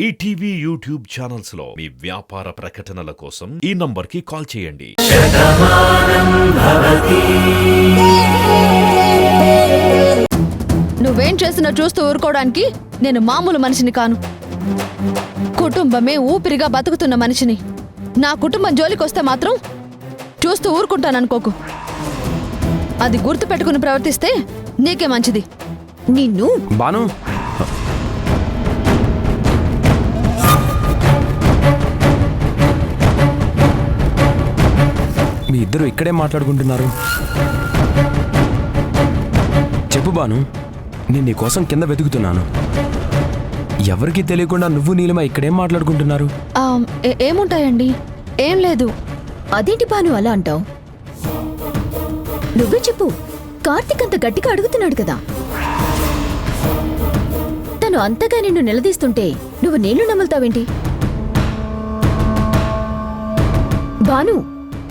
ETV YouTube channels లో మీ వ్యాపార ప్రకటనల కోసం ఈ నంబర్కి కాల్ చేయండి. నువ్వేం చేసినా చూస్తూ ఊరుకోవడానికి నేను మామూలు మనిషిని కాను. కుటుంబమే ఊపిరిగా బతుకుతున్న మనిషిని. నా కుటుంబం జోలికొస్తే మాత్రం చూస్తూ ఊరుకుంటాననుకోకు. అది గుర్తు పెట్టుకుని ప్రవర్తిస్తే నీకే మంచిది. నిన్ను బాను, మీ ఇద్దరు ఇక్కడే మాట్లాడుకుంటున్నారు. చెప్పు బాను, నేను నీకోసం కింద వెతుకుతున్నాను. ఎవరికీ తెలియకుండా నువ్వు నీలిమ ఇక్కడేం మాట్లాడుకుంటున్నారు? ఏముంటాయండి, ఏం లేదు. అదేంటి బాను అలా అంటావు? నువ్వే చెప్పు. కార్తీక్ అంత గట్టిగా అడుగుతున్నాడు కదా. తను అంతగా నిన్ను నిలదీస్తుంటే నువ్వు నీళ్లు నమ్ముతావేంటి? బాను,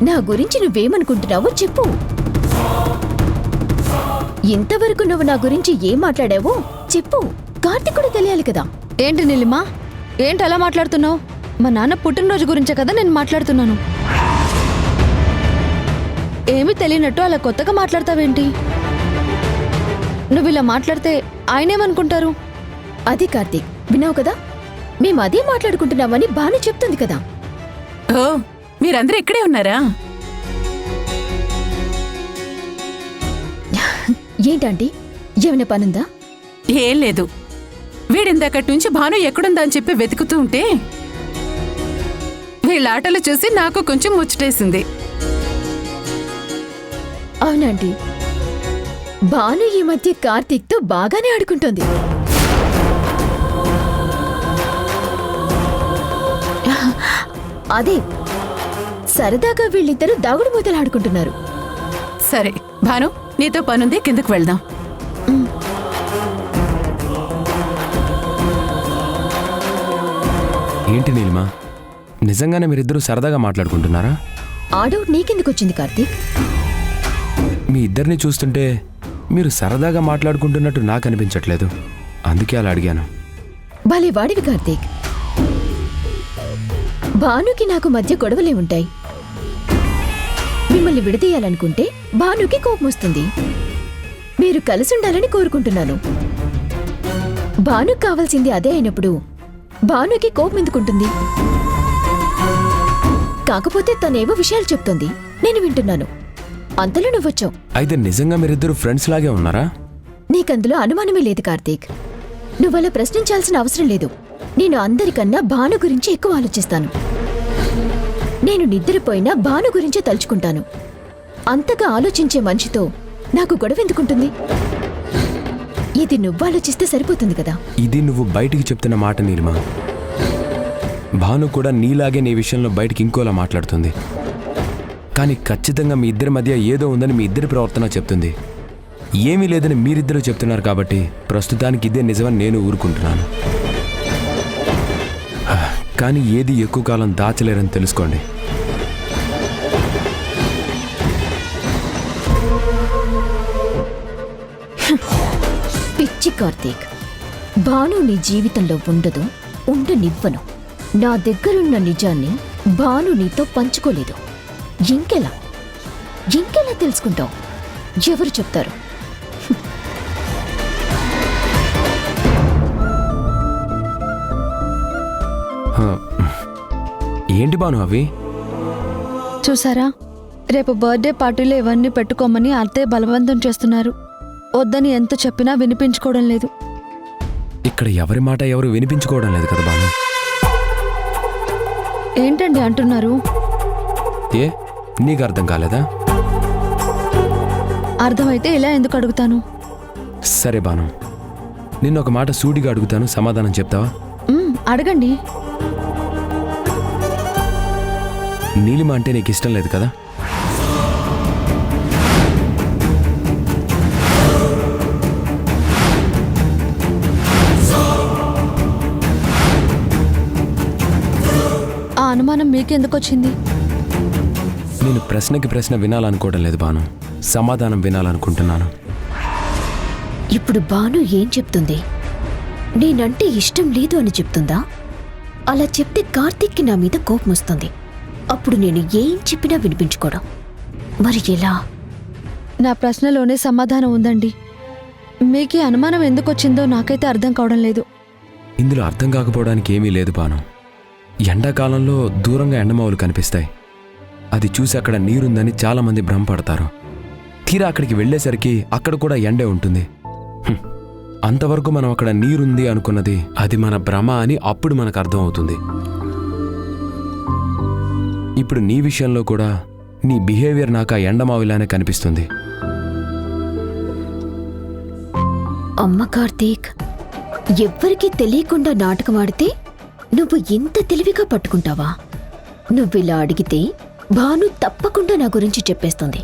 నా గురించి నువ్వేమనుకుంటున్నావో చెప్పు. ఇంతవరకు నువ్వు నా గురించి ఏం మాట్లాడావో చెప్పు. కార్తీక్ కూడా తెలియాలి కదా. ఏంటి నీలిమా, ఏంటి అలా మాట్లాడుతున్నావు? మా నాన్న పుట్టినరోజు గురించే కదా నేను మాట్లాడుతున్నాను. ఏమీ తెలియనట్టు అలా కొత్తగా మాట్లాడతావేంటి? నువ్వు ఇలా మాట్లాడితే ఆయనేమనుకుంటారు? అది కార్తీక్, విన్నావు కదా, మేము అదే మాట్లాడుకుంటున్నామని బాను చెప్తుంది కదా. ఓ, మీరందరూ ఇక్కడే ఉన్నారా? ఏంటంటీ, ఏమైనా పనుందా? ఏం లేదు. వీడిందాకటి నుంచి భాను ఎక్కడుందా అని చెప్పి వెతుకుతూ ఉంటే వీళ్ళ ఆటలు చూసి నాకు కొంచెం ముచ్చటేసింది. అవునండి, భాను ఈ మధ్య కార్తీక్తో బాగానే ఆడుకుంటోంది. అదే సరదాగా వీళ్ళిద్దరూ దాగుడు మూతలు ఆడుకుంటున్నారు. సరే భాను, నీతో పనుంది, కిందకు వెళ్దాం. ఏంటి నీలిమ, నిజంగానే మీరిద్దరూ సరదాగా మాట్లాడుకుంటున్నారా? ఆ డౌట్ నీకెందుకొచ్చింది కార్తీక్? మీ ఇద్దరిని చూస్తుంటే మీరు సరదాగా మాట్లాడుకుంటున్నట్టు నాకు అనిపించట్లేదు. అందుకే అలా అడిగాను. భలే వాడివి కార్తీక్. భానుకి నాకు మధ్య గొడవలే ఉంటాయి. మిమ్మల్ని విడదీయాలనుకుంటే భానుకి కోపం వస్తుంది. మీరు కలిసుండాలని కోరుకుంటున్నాను. భానుకు కావాల్సింది అదే అయినప్పుడు భానుకి కోపం ఎందుకుంటుంది? కాకపోతే తనేవో విషయాలు చెప్తుంది, నేను వింటున్నాను. అంతలో నువ్వొచ్చావు. అయితే నిజంగా మీరిద్దరు ఫ్రెండ్స్ లాగే ఉన్నారా? నీకందులో అనుమానమే లేదు కార్తీక్. నువ్వలా ప్రశ్నించాల్సిన అవసరం లేదు. నేను అందరికన్నా భాను గురించి ఎక్కువ ఆలోచిస్తాను. నేను నిద్రపోయినా భాను గురించే తలుచుకుంటాను. అంతగా ఆలోచించే మనిషితో నాకు గొడవ ఎందుకుంటుంది? ఇది నువ్వాలోచిస్తే సరిపోతుంది కదా. ఇది నువ్వు బయటికి చెప్తున్న మాట నీలిమ. భాను కూడా నీలాగే నీ విషయంలో బయటికి ఇంకోలా మాట్లాడుతుంది. కానీ ఖచ్చితంగా మీ ఇద్దరి మధ్య ఏదో ఉందని మీ ఇద్దరి ప్రవర్తన చెప్తుంది. ఏమీ లేదని మీరిద్దరూ చెప్తున్నారు కాబట్టి ప్రస్తుతానికి ఇదే నిజమని నేను ఊరుకుంటున్నాను. కానీ ఏది ఎక్కువ కాలం దాచలేరని తెలుసుకోండి. పిచ్చి కార్తీక్, భాను నీ జీవితంలో ఉండదు, ఉండనివ్వను. నా దగ్గరున్న నిజాన్ని భాను నీతో పంచుకోలేదు. ఇంకెలా తెలుసుకుంటావు? ఎవరు చెప్తారు? ఏంటి బాను అవి? చూసారా, రేపు బర్త్డే పార్టీలో ఇవన్నీ పెట్టుకోమని అత్తయ్య బలవంతం చేస్తున్నారు. వద్దని ఎంత చెప్పినా వినిపించుకోవడం లేదు. ఇక్కడ ఎవరి మాట ఎవరు వినిపించుకోవడం లేదు కదా బాను. ఏంటండి అంటున్నారు? ఏ, నీకు అర్థం కాలేదా? అర్థమైతే ఇలా ఎందుకు అడుగుతాను? సరే బాను, నిన్న ఒక మాట సూటిగా అడుగుతాను, సమాధానం చెప్తావా? అడగండి. నీలిమ అంటే నీకు ఇష్టం లేదు కదా? ఆ అనుమానం మీకెందుకు వచ్చింది? నేను ప్రశ్నకి ప్రశ్న వినాలనుకోవడం లేదు బాను, సమాధానం వినాలనుకుంటున్నాను. ఇప్పుడు భాను ఏం చెప్తుంది? నేనంటే ఇష్టం లేదు అని చెప్తుందా, అలా చెప్తే కార్తీక్కి నా మీద కోపం వస్తుంది. అప్పుడు నేను ఏం చెప్పినా వినిపించుకోవడం. మరి ఎలా? నా ప్రశ్నలోనే సమాధానం ఉందండి. మీకీ అనుమానం ఎందుకు వచ్చిందో నాకైతే అర్థం కావడం లేదు. ఇందులో అర్థం కాకపోవడానికి ఏమీ లేదు బాను. ఎండాకాలంలో దూరంగా ఎండమావులు కనిపిస్తాయి. అది చూసి అక్కడ నీరుందని చాలామంది భ్రమపడతారు. తీరా అక్కడికి వెళ్ళేసరికి అక్కడ కూడా ఎండే ఉంటుంది. అంతవరకు మనం అక్కడ నీరుంది అనుకున్నది అది మన భ్రమ అని అప్పుడు మనకు అర్థం అవుతుంది. ఇప్పుడు నీ విషయంలో కూడా నీ బిహేవియర్ నాకు ఆ ఎండమావిలానే కనిపిస్తుంది. అమ్మ కార్తీక్, ఎవ్వరికీ తెలియకుండా నాటకం ఆడితే నువ్వు ఇంత తెలివిగా పట్టుకుంటావా? నువ్విలా అడిగితే భాను తప్పకుండా నా గురించి చెప్పేస్తుంది.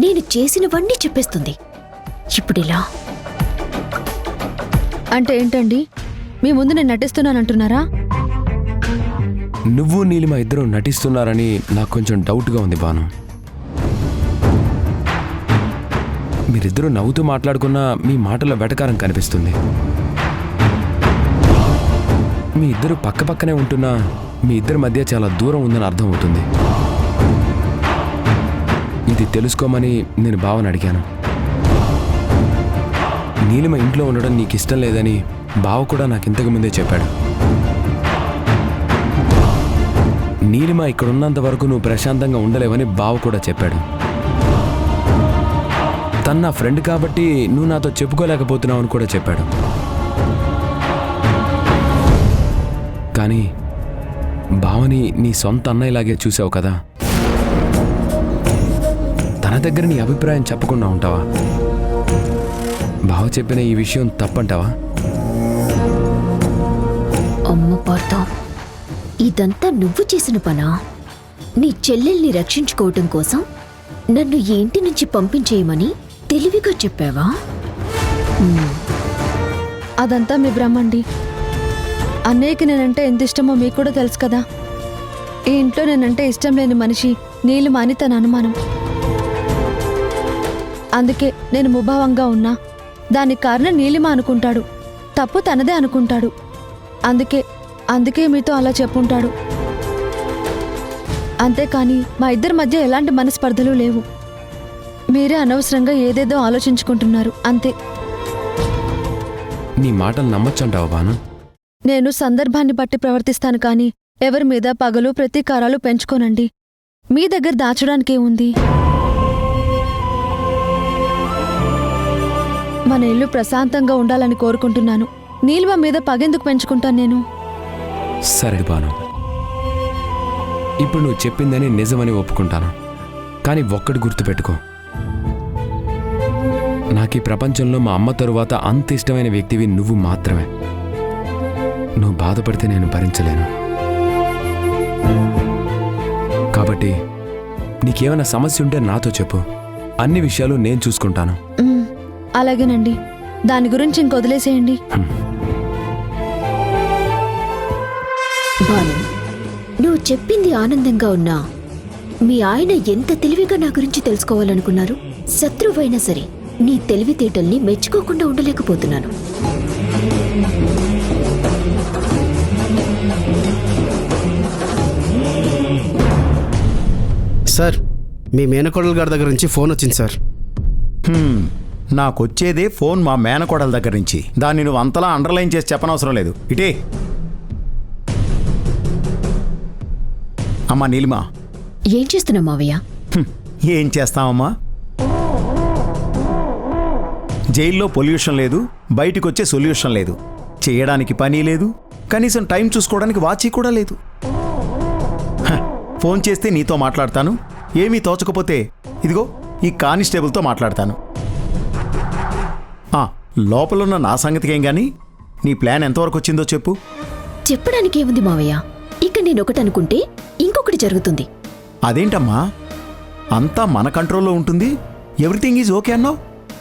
నేను చేసినవన్నీ చెప్పేస్తుంది. ఇప్పుడిలా అంటే ఏంటండి? మీ ముందు నేను నటిస్తున్నానంటున్నారా? నువ్వు నీలిమ ఇద్దరు నటిస్తున్నారని నాకు కొంచెం డౌట్గా ఉంది బాను. మీరిద్దరూ నవ్వుతూ మాట్లాడుకున్నా మీ మాటల్లో వెటకారం కనిపిస్తుంది. మీ ఇద్దరు పక్కపక్కనే ఉంటున్నా మీ ఇద్దరి మధ్య చాలా దూరం ఉందని అర్థం అవుతుంది. ఇది తెలుసుకోమని నేను బావని అడిగాను. నీలిమ ఇంట్లో ఉండడం నీకు ఇష్టం లేదని బావ కూడా నాకు ఇంతకు ముందే చెప్పాడు. నీలిమ ఇక్కడ ఉన్నంత వరకు నువ్వు ప్రశాంతంగా ఉండలేవని బావ కూడా చెప్పాడు. తను నా ఫ్రెండ్ కాబట్టి నువ్వు నాతో చెప్పుకోలేకపోతున్నావు అని కూడా చెప్పాడు. కానీ బావని నీ సొంత అన్నయ్యలాగే చూసావు కదా, తన దగ్గర నీ అభిప్రాయం చెప్పకుండా ఉంటావా? బావ చెప్పిన ఈ విషయం తప్పంటావా? అమ్మ పార్థ, ఇదంతా నువ్వు చేసిన పనా? నీ చెల్లెల్ని రక్షించుకోవటం కోసం నన్ను ఈ ఇంటి నుంచి పంపించేయమని తెలివిగా చెప్పావా? అదంతా మీ భ్రమండి. అన్నయ్యకి నేనంటే ఎంత ఇష్టమో మీకు కూడా తెలుసు కదా. ఈ ఇంట్లో నేనంటే ఇష్టం లేని మనిషి నీలిమ అని తన అనుమానం. అందుకే నేను ముభావంగా ఉన్నా దానికి కారణం నీలిమ అనుకుంటాడు. తప్పు తనదే అనుకుంటాడు. అందుకే మీతో అలా చెప్పుంటాడు. అంతేకాని మా ఇద్దరి మధ్య ఎలాంటి మనస్పర్ధలు లేవు. మీరే అనవసరంగా ఏదేదో ఆలోచించుకుంటున్నారు అంతే. నీ మాటలు నమ్మొచ్చంటావా బాను? నేను సందర్భాన్ని బట్టి ప్రవర్తిస్తాను కానీ ఎవరి మీద పగలు ప్రతీకారాలు పెంచుకోనండి. మీ దగ్గర దాచడానికే ఉంది. మన ఇల్లు ప్రశాంతంగా ఉండాలని కోరుకుంటున్నాను. నీలిమ మీద పగెందుకు పెంచుకుంటాను నేను? సరే బాను, ఇప్పుడు నువ్వు చెప్పిందని నిజమని ఒప్పుకుంటాను. కానీ ఒక్కటి గుర్తుపెట్టుకో, నాకు ఈ ప్రపంచంలో మా అమ్మ తరువాత అంత ఇష్టమైన వ్యక్తివి నువ్వు మాత్రమే. నువ్వు బాధపడితే నేను భరించలేను. కాబట్టి నీకేమైనా సమస్య ఉంటే నాతో చెప్పు. అన్ని విషయాలు నేను చూసుకుంటాను. అలాగేనండి. దాని గురించి ఇంకొదిలేసేయండి. భాను, నువ్వు చెప్పింది ఆనందంగా ఉన్నా మీ ఆయన ఎంత తెలివిగా నా గురించి తెలుసుకోవాలనుకున్నారు? శత్రువైనా సరే నీ తెలివితేటల్ని మెచ్చుకోకుండా ఉండలేకపోతున్నాను. సార్, మీ మేనకోడల గారి దగ్గర నుంచి ఫోన్ వచ్చింది సార్. నాకొచ్చేదే ఫోన్ మా మేనకోడల దగ్గర నుంచి. దాన్ని నువ్వు అంతలా అండర్లైన్ చేసి చెప్పనవసరం లేదు. ఇటే అమ్మా నీలిమ. ఏం చేస్తున్నావు మావయ్య? ఏం చేస్తామమ్మా? జైల్లో పొల్యూషన్ లేదు, బయటికి వచ్చే సొల్యూషన్ లేదు, చేయడానికి పని లేదు, కనీసం టైం చూసుకోవడానికి వాచి కూడా లేదు. ఫోన్ చేస్తే నీతో మాట్లాడతాను, ఏమీ తోచకపోతే ఇదిగో ఈ కానిస్టేబుల్తో మాట్లాడతాను. లోపలున్న నా సంగతికేం గాని నీ ప్లాన్ ఎంతవరకు వచ్చిందో చెప్పు. చెప్పడానికి ఏముంది మావయ్య? ఇక నేనొకటి అనుకుంటే ఇంకొకటి జరుగుతుంది. అదేంటమ్మా, అంతా మన కంట్రోల్లో ఉంటుంది, ఎవ్రీథింగ్ ఈజ్ ఓకే అన్నావు,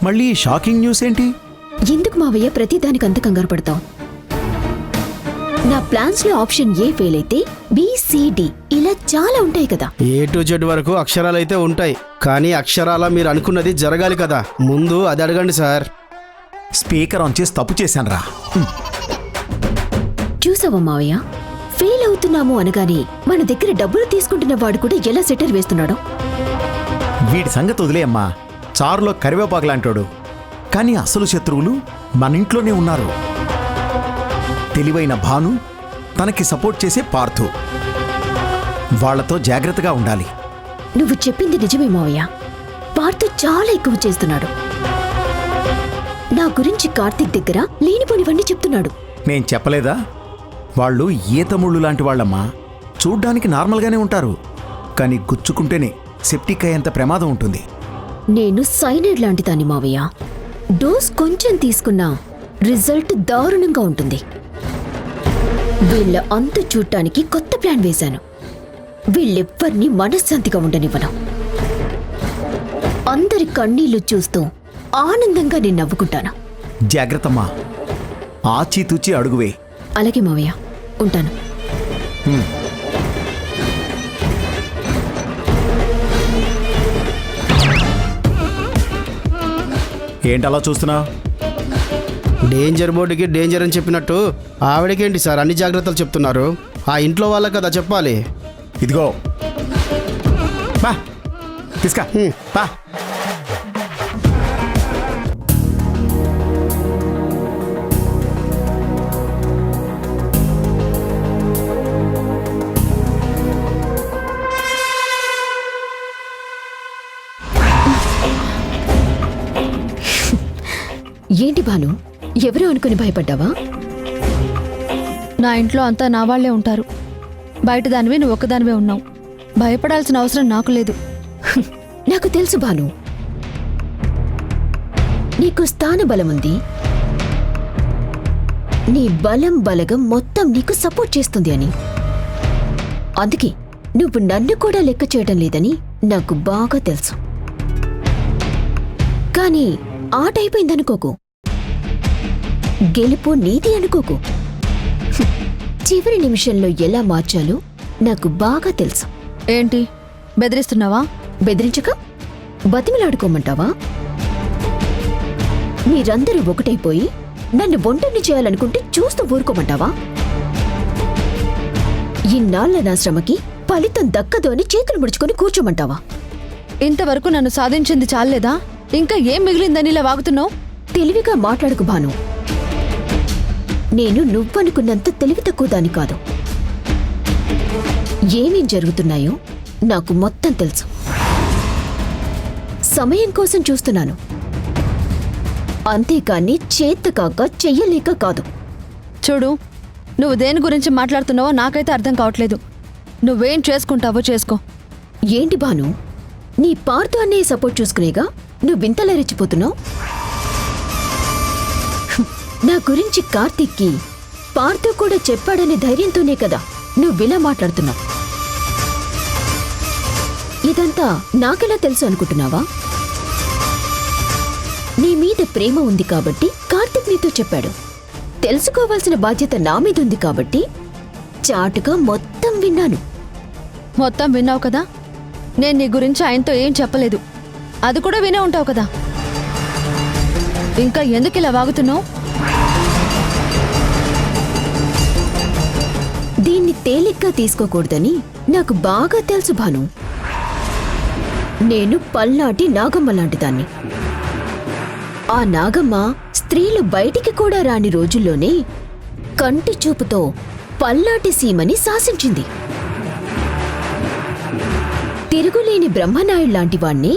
మళ్ళీ షాకింగ్ న్యూస్ ఏంటి? ఎందుకు మావయ్య ప్రతిదానికి అంత కంగారు పడతావు? నా ప్లాన్స్ లో ఆప్షన్ ఏ ఫెయిల్ అయితే బిసిడి ఇలా చాలా ఉంటాయి కదా. A to Z వరకు అక్షరాలైతే ఉంటాయి, కానీ అక్షరాల మీరు అనుకున్నది జరగాలి కదా. ముందు అది అడగండి సార్. స్పీకర్ ఆన్ చేసి తప్పు చేశాను రా. చూసావా మావయ్య, ఫెయిల్ అవుతున్నాము అనగానే మన దగ్గర డబ్బులు తీసుకుంటున్న వాడు కూడా ఎలా సెటర్ వేస్తున్నాడో. వీడి సంగతి వదిలేయమ్మా, చారులో కరివేపాకు లాంటోడు. కానీ అసలు శత్రువులు మన ఇంట్లోనే ఉన్నారు. తెలివైన భాను, తనకి సపోర్ట్ చేసే పార్థు. వాళ్లతో జాగ్రత్తగా ఉండాలి. నువ్వు చెప్పింది నిజమే మావయ్య. పార్థు చాలా ఎక్కువ చేస్తున్నాడు. నా గురించి కార్తీక్ దగ్గర లేనిపోనివన్నీ చెప్తున్నాడు. నేను చెప్పలేదా? వాళ్ళు ఈతముళ్ళు లాంటి వాళ్ళమ్మా. చూడ్డానికి నార్మల్గానే ఉంటారు, కానీ గుచ్చుకుంటేనే సెప్టిక్ అయ్యేంత ప్రమాదం ఉంటుంది. నేను సైనైడ్ లాంటి దాన్ని మావయ్య. డోస్ కొంచెం తీసుకున్నా రిజల్ట్ దారుణంగా ఉంటుంది. వీళ్ళ అంతు చూడటానికి కొత్త ప్లాన్ వేశాను. వీళ్ళెవ్వరినీ మనశ్శాంతిగా ఉండనివ్వను. అందరి కన్నీళ్లు చూస్తూ ఆనందంగా నేను నవ్వుకుంటాను. జాగ్రత్తమ్మా, ఆచితూచి అడుగువే. అలాగే మావయ్య, ఉంటాను. ఏంటలా చూస్తున్నావు? డేంజర్ బోర్డుకి డేంజర్ అని చెప్పినట్టు ఆవిడకేంటి సార్ అన్ని జాగ్రత్తలు చెప్తున్నారు? ఆ ఇంట్లో వాళ్ళకి కదా చెప్పాలి. ఇదిగో బా తీసుకా బా. ఏంటి భాను, ఎవరో అనుకుని భయపడ్డావా? నా ఇంట్లో అంతా నా వాళ్లే ఉంటారు. బయట దానివి నువ్వు ఒక్కదానివే ఉన్నావు. భయపడాల్సిన అవసరం నాకు లేదు. నాకు తెలుసు భాను, నీకు స్థాన బలముంది. నీ బలం బలగం మొత్తం నీకు సపోర్ట్ చేస్తుంది అని. అందుకే నువ్వు నన్ను కూడా లెక్క చేయడం లేదని నాకు బాగా తెలుసు. కానీ ఆట అయిపోయిందనుకోకు, గెలుపు నీది అనుకోకు. చివరి నిమిషంలో ఎలా మార్చాలో నాకు బాగా తెలుసు. ఏంటి బెదిరిస్తున్నావా? బెదిరించక బతిమలాడుకోమంటావా? మీరందరూ ఒకటైపోయి నన్ను ఒంటరిని చేయాలనుకుంటే చూస్తూ ఊరుకోమంటావా? ఇన్నాళ్ల నా శ్రమకి ఫలితం దక్కదు అని చేతులు ముడుచుకొని కూర్చోమంటావా? ఇంతవరకు నన్ను సాధించింది చాలేదా? ఇంకా ఏం మిగిలిందని ఇలా వాగుతున్నావు? తెలివిగా మాట్లాడుకు భాను. నేను నువ్వనుకున్నంత తెలివి తక్కువ దాని కాదు. ఏమేం జరుగుతున్నాయో నాకు మొత్తం తెలుసు. సమయం కోసం చూస్తున్నాను, అంతేకాని చేతకాక చెయ్యలేక కాదు. చూడు, నువ్వు దేని గురించి మాట్లాడుతున్నావో నాకైతే అర్థం కావట్లేదు. నువ్వేం చేసుకుంటావో చేసుకో. ఏంటి భాను, నీ పార్థు అన్నయ్య సపోర్ట్ చూసుకునేగా నువ్వింతలా రెచ్చిపోతున్నావు? నా గురించి కార్తీక్కి పార్థు కూడా చెప్పాడనే ధైర్యంతోనే కదా నువ్విలా మాట్లాడుతున్నావు. ఇదంతా నాకెలా తెలుసు అనుకుంటున్నావా? నీ మీద ప్రేమ ఉంది కాబట్టి కార్తీక్ నీతో చెప్పాడు. తెలుసుకోవాల్సిన బాధ్యత నా మీద ఉంది కాబట్టి చాటుగా మొత్తం విన్నాను. మొత్తం విన్నావు కదా? నేను నీ గురించి ఆయనతో ఏం చెప్పలేదు. అది కూడా వినే ఉంటావు కదా. ఇంకా ఎందుకు ఇలా వాగుతున్నావు? దీన్ని తేలిగ్గా తీసుకోకూడదని నాకు బాగా తెలుసు భాను. నేను పల్నాటి నాగమ్మ లాంటి దాన్ని. ఆ నాగమ్మ స్త్రీలు బయటికి కూడా రాని రోజుల్లోనే కంటి చూపుతో పల్నాటి సీమని శాసించింది. తిరుగులేని బ్రహ్మనాయుళ్లాంటి వాణ్ణి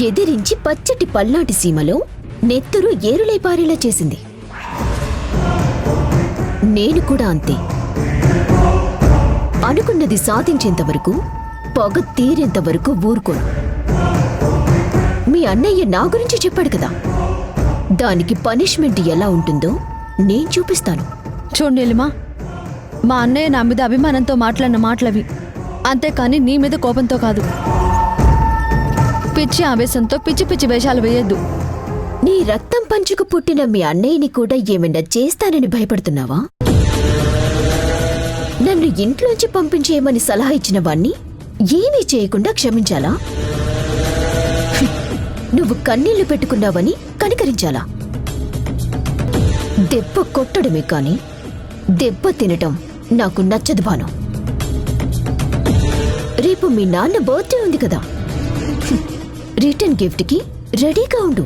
ఎదిరించి పచ్చటి పల్నాటి సీమలో నెత్తురు ఏరులై పారేలా చేసింది. నేను కూడా అంతే. అనుకున్నది సాధించేంతవరకు, పొగ తీరేంతవరకు ఊరుకోను. మీ అన్నయ్య నా గురించి చెప్పాడు కదా, దానికి పనిష్మెంట్ ఎలా ఉంటుందో నేను చూపిస్తాను. చూడు నీలిమా, మా అన్నయ్య నా మీద అభిమానంతో మాట్లాడిన మాటలవి, అంతేకాని నీ మీద కోపంతో కాదు. పిచ్చి ఆవేశంతో పిచ్చి పిచ్చి వేషాలు వేయొద్దు. నీ రక్తం పంచుకు పుట్టిన మీ అన్నయ్యని కూడా ఏమైనా చేస్తానని భయపడుతున్నావా? నన్ను ఇంట్లోంచి పంపించేయమని సలహా ఇచ్చిన వాణ్ణి ఏమీ చేయకుండా క్షమించాలా? నువ్వు కన్నీళ్లు పెట్టుకున్నావని కనికరించాలా? దెబ్బ కొట్టడమే కాని దెబ్బ తినటం నాకు నచ్చదు భాను. రేపు మీ నాన్న బర్త్డే ఉంది కదా, రిటర్న్ గిఫ్ట్కి రెడీగా ఉండు.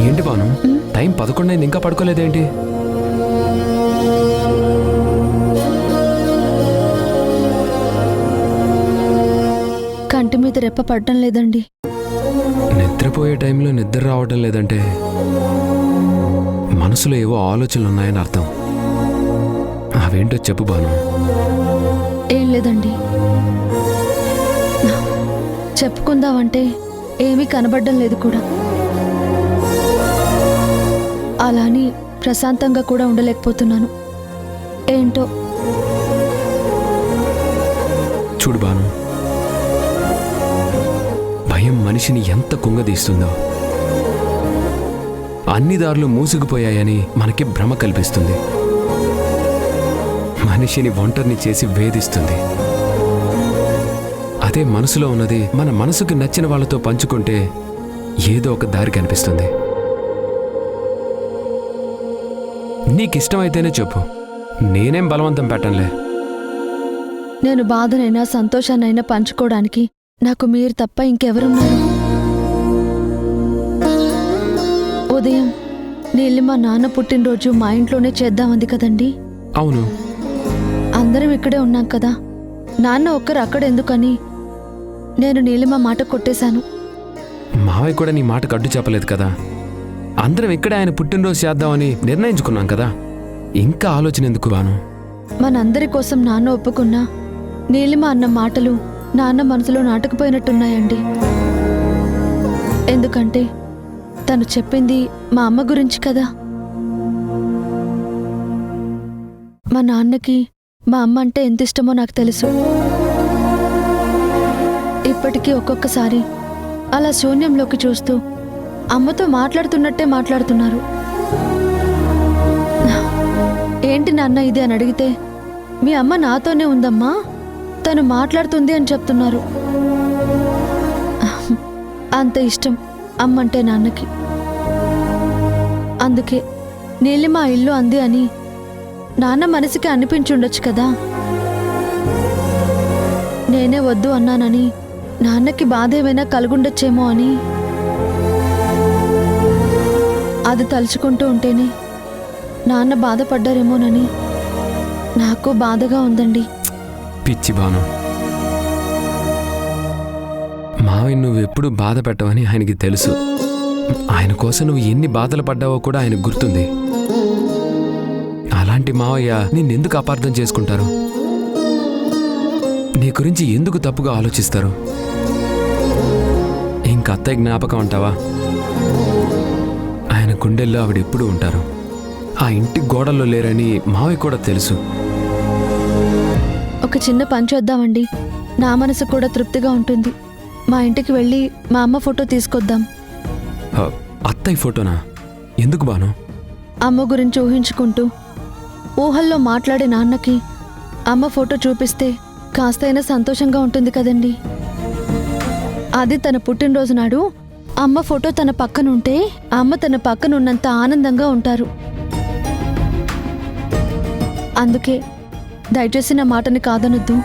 ఏంటి భాను, టైం 11 అయింది, ఇంకా పడుకోలేదేంటి? కంటి మీద రెప్ప పడడం లేదండి. నిద్రపోయే టైంలో నిద్ర రావడం లేదంటే మనసులో ఏవో ఆలోచనలు ఉన్నాయని అర్థం. అవేంటో చెప్పు భాను. ఏం లేదండి, చెప్పుకుందామంటే ఏమీ కనబడడం లేదు కూడా. అలా అని ప్రశాంతంగా కూడా ఉండలేకపోతున్నాను. ఏంటో. చూడు భాను, భయం మనిషిని ఎంత కుంగదీస్తుందో. అన్ని దారులు మూసుకుపోయాయని మనకి భ్రమ కల్పిస్తుంది. మనిషిని ఒంటరిని చేసి వేధిస్తుంది. అదే మనసులో ఉన్నది మన మనసుకు నచ్చిన వాళ్ళతో పంచుకుంటే ఏదో ఒక దారి కనిపిస్తుంది. నీకిష్టమైతేనే చెప్పు, నేనేం బలవంతం పెట్టంలే. నేను బాధనైనా సంతోషాన్నైనా పంచుకోవడానికి నాకు మీరు తప్ప ఇంకెవరున్నారు? ఉదయం నీళ్ళు మా నాన్న పుట్టినరోజు మా ఇంట్లోనే చేద్దామంది కదండి. అవును, అందరం ఇక్కడే ఉన్నాం కదా, నాన్న ఒక్కరు అక్కడెందుకని నేను నీలిమ మాట కొట్టేశాను. మావయ్య కూడా నీ మాటకు అడ్డు చెప్పలేదు కదా. అందరం ఇక్కడే ఆయన పుట్టినరోజు చేద్దామని నిర్ణయించుకున్నాం కదా. ఇంకా ఆలోచన ఎందుకు భాను? మనందరి కోసం నాన్న ఒప్పుకున్నా నీలిమ అన్న మాటలు నాన్న మనసులో నాటుకుపోయినట్టున్నాయండి. ఎందుకంటే తను చెప్పింది మా అమ్మ గురించి కదా. మా నాన్నకి మా అమ్మ అంటే ఎంత ఇష్టమో నాకు తెలుసు. ఇప్పటికీ ఒక్కొక్కసారి అలా శూన్యంలోకి చూస్తూ అమ్మతో మాట్లాడుతున్నట్టే మాట్లాడుతున్నారు. ఏంటి నాన్న ఇది అని అడిగితే మీ అమ్మ నాతోనే ఉందమ్మా, తను మాట్లాడుతుంది అని చెప్తున్నారు. అంత ఇష్టం అమ్మంటే నాన్నకి. అందుకే నీలిమ ఇల్లు అంది అని నాన్న మనసుకి అనిపించుండొచ్చు కదా. నేనే వద్దు అన్నానని నాన్నకి బాధ ఏమైనా కలుగుండొచ్చేమో అని. అది తలుచుకుంటూ ఉంటేనే నాన్న బాధపడ్డారేమోనని నాకు బాధగా ఉందండి. పిచ్చి భాను, మావయ్య నువ్వెప్పుడు బాధ పెట్టవని ఆయనకి తెలుసు. ఆయన కోసం నువ్వు ఎన్ని బాధలు పడ్డావో కూడా ఆయనకు గుర్తుంది. అలాంటి మావయ్య నిన్నెందుకు అపార్థం చేసుకుంటారు? నీ గురించి ఎందుకు తప్పుగా ఆలోచిస్తారు? ఇంక అత్తయ్య జ్ఞాపకం అంటావా? ఆయన గుండెల్లో ఆవిడెప్పుడు ఉంటారు. ఆ ఇంటి గోడల్లో లేరని మావయ్య కూడా తెలుసు. ఒక చిన్న పని చేద్దామండి, నా మనసు కూడా తృప్తిగా ఉంటుంది. మా ఇంటికి వెళ్ళి మా అమ్మ ఫోటో తీసుకొద్దాం. అత్తయ్య ఫోటోనా? ఎందుకు బాను? అమ్మ గురించి ఊహించుకుంటూ ఊహల్లో మాట్లాడే నాన్నకి అమ్మ ఫోటో చూపిస్తే కాస్తైనా సంతోషంగా ఉంటుంది కదండి. అది తన పుట్టినరోజు నాడు అమ్మ ఫోటో తన పక్కనుంటే అమ్మ తన పక్కనున్నంత ఆనందంగా ఉంటారు. అందుకే దయచేసి నా మాటని కాదనొద్దు.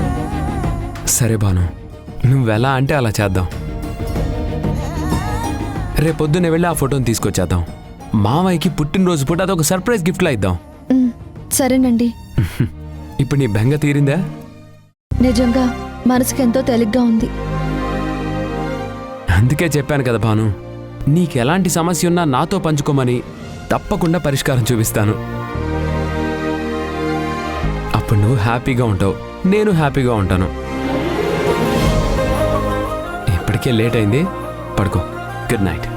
సరే బాను, నువ్వెలా అంటే అలా చేద్దాం. రేపొద్దునే వెళ్ళి ఆ ఫోటోని తీసుకొచ్చేద్దాం. మామయ్యకి పుట్టినరోజు పూట అదొక సర్ప్రైజ్ గిఫ్ట్లా ఇద్దాం. సరేనండి. ఇప్పుడు నీ బెంగ తీరిందా? నిజంగా మనసుకెంతో తేలిగ్గా ఉంది. అందుకే చెప్పాను కదా భాను, నీకెలాంటి సమస్య ఉన్నా నాతో పంచుకోమని. తప్పకుండా పరిష్కారం చూపిస్తాను. ఇప్పుడు నువ్వు హ్యాపీగా ఉంటావు, నేను హ్యాపీగా ఉంటాను. ఇప్పటికే లేట్ అయింది, పడుకో. Good night.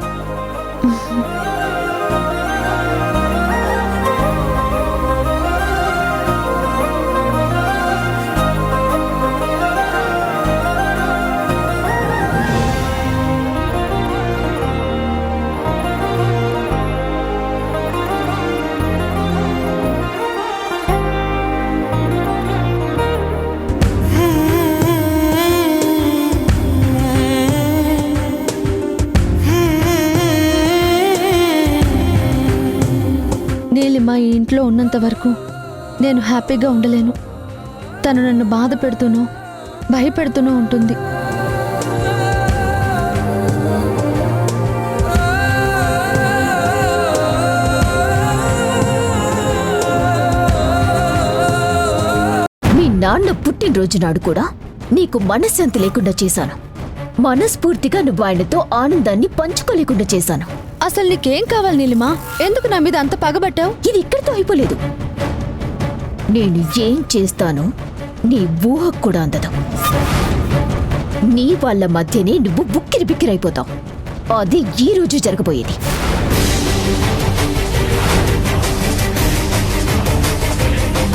నీలిమ ఈ ఇంట్లో ఉన్నంత వరకు నేను హ్యాపీగా ఉండలేను. తను నన్ను బాధ పెడుతూనో భయపెడుతూనో ఉంటుంది. మీ నాన్న పుట్టినరోజు నాడు కూడా నీకు మనశ్శాంతి లేకుండా చేశాను. మనస్ఫూర్తిగా నువ్వు ఆయనతో ఆనందాన్ని పంచుకోలేకుండా చేశాను. అసలు నీకేం కావాలి నీలిమ? ఎందుకు నా మీద అంత పగబట్టావు? ఇది ఇక్కడితో అయిపోలేదు. నేను ఏం చేస్తానో నీ ఊహకు కూడా అందదు. నీ వాళ్ళ మధ్యనే నువ్వు బుక్కిరి బిక్కిరైపోతావు. అది ఈ రోజు జరగబోయేది.